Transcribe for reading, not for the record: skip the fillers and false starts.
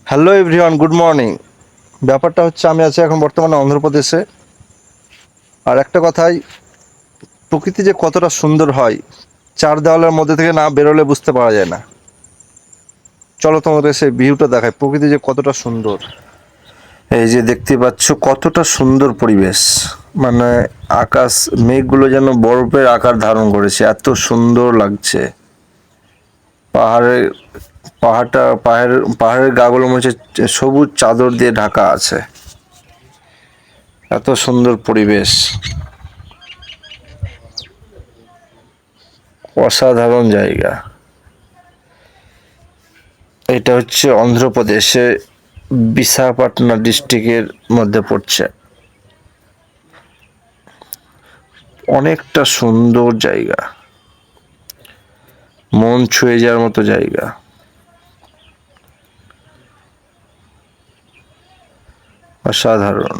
Hello everyone, good morning. ব্যাপারটা হচ্ছে আমি আছি এখন বর্তমানে অন্ধ্রপ্রদেশে। আর একটা কথাই, প্রকৃতি যে কতটা সুন্দর হয় চার দেওয়ালের মধ্যে থেকে না বেরোলে বুঝতে পারা যায় না। চলো তোমাদের সেই ভিউটা দেখায়, প্রকৃতি যে কতটা সুন্দর। এই যে দেখতে পাচ্ছ কতটা সুন্দর পরিবেশ, মানে আকাশ মেঘগুলো যেন বরফের আকার ধারণ করেছে, এত সুন্দর লাগছে। পাহাড়ের পাহাড়ের গাগুলো মনে হচ্ছে সবুজ চাদর দিয়ে ঢাকা আছে। এত সুন্দর পরিবেশ, অসাধারণ জায়গা। এটা হচ্ছে অন্ধ্রপ্রদেশে বিশাখাপট্টনম ডিস্ট্রিক্টের মধ্যে পড়ছে। অনেকটা সুন্দর জায়গা, মন ছুঁয়ে যাওয়ার মতো জায়গা, অসাধারণ।